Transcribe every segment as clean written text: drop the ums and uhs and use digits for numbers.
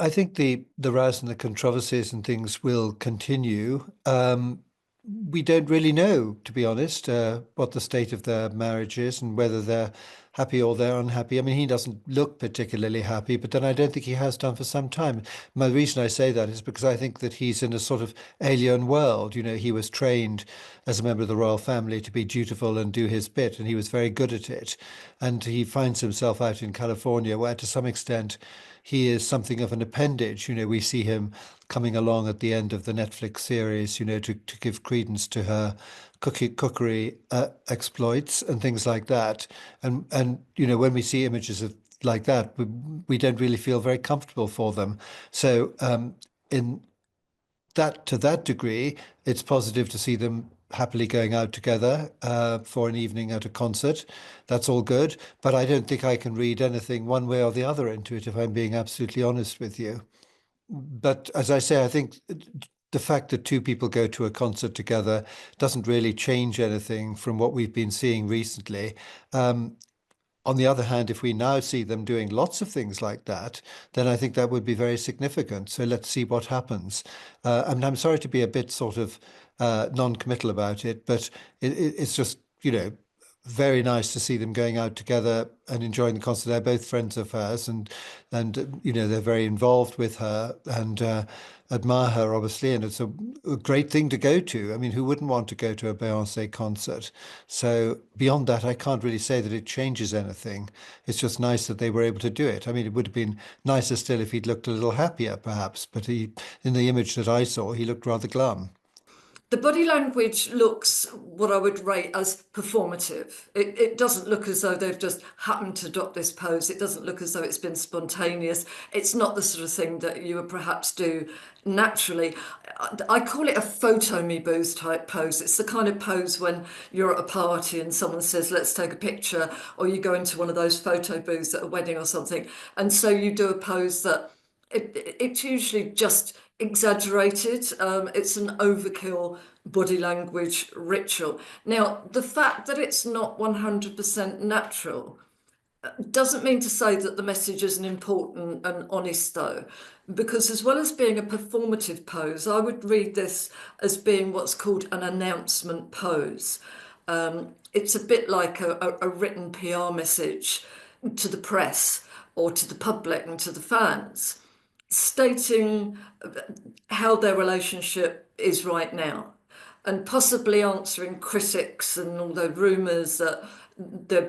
I think the rows and the controversies and things will continue. We don't really know, to be honest, what the state of their marriage is and whether they're happy or they're unhappy. I mean, he doesn't look particularly happy, but then I don't think he has done for some time. My reason I say that is because I think that he's in a sort of alien world. You know, he was trained as a member of the royal family to be dutiful and do his bit, and he was very good at it. And he finds himself out in California, where to some extent he is something of an appendage. You know, we see him coming along at the end of the Netflix series, you know, to give credence to her cookery exploits and things like that. And you know, when we see images of like that, we don't really feel very comfortable for them. So in that to that degree, it's positive to see them happily going out together for an evening at a concert. That's all good, but I don't think I can read anything one way or the other into it, if I'm being absolutely honest with you. But as I say, I think the fact that two people go to a concert together doesn't really change anything from what we've been seeing recently. Um, on the other hand, if we now see them doing lots of things like that, then I think that would be very significant. So let's see what happens. I'm sorry to be a bit sort of non-committal about it, but it's just, you know, very nice to see them going out together and enjoying the concert. They're both friends of hers, and you know, they're very involved with her and admire her, obviously. And it's a great thing to go to. I mean, who wouldn't want to go to a Beyonce concert? So beyond that, I can't really say that it changes anything. It's just nice that they were able to do it. I mean, it would have been nicer still if he'd looked a little happier, perhaps. But in the image that I saw, he looked rather glum. The body language looks what I would rate as performative. It doesn't look as though they've just happened to adopt this pose. It doesn't look as though it's been spontaneous. It's not the sort of thing that you would perhaps do naturally. I call it a photo me booze type pose. It's the kind of pose when you're at a party and someone says, let's take a picture, or you go into one of those photo booths at a wedding or something. And so you do a pose that it's usually just exaggerated. It's an overkill body language ritual. Now, the fact that it's not 100% natural doesn't mean to say that the message isn't important and honest, though, because as well as being a performative pose, I would read this as being what's called an announcement pose. It's a bit like a written PR message to the press or to the public and to the fans, stating how their relationship is right now and possibly answering critics and all the rumours that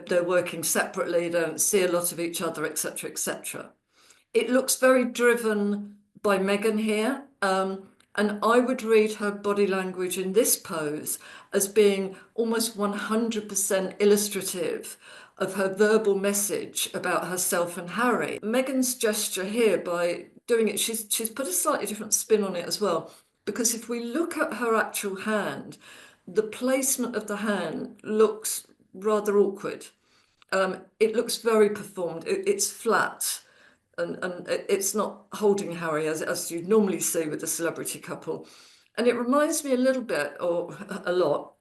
they're working separately, don't see a lot of each other, etc., etc. It looks very driven by Meghan here, and I would read her body language in this pose as being almost 100% illustrative of her verbal message about herself and Harry. Meghan's gesture here, by doing it, she's put a slightly different spin on it as well, because if we look at her actual hand, the placement of the hand looks rather awkward. It looks very performed. It's flat, and it's not holding Harry as you normally see with a celebrity couple. And it reminds me a little bit, or a lot,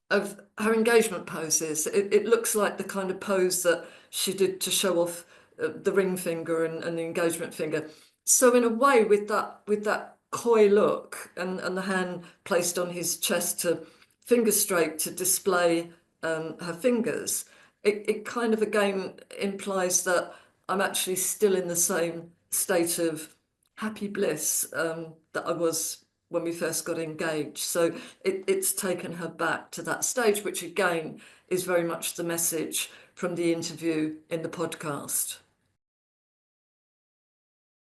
of her engagement poses. It looks like the kind of pose that she did to show off the ring finger and the engagement finger. So in a way, with that coy look and the hand placed on his chest to finger straight to display her fingers, it kind of again implies that I'm actually still in the same state of happy bliss that I was when we first got engaged. So it's taken her back to that stage, which again is very much the message from the interview in the podcast.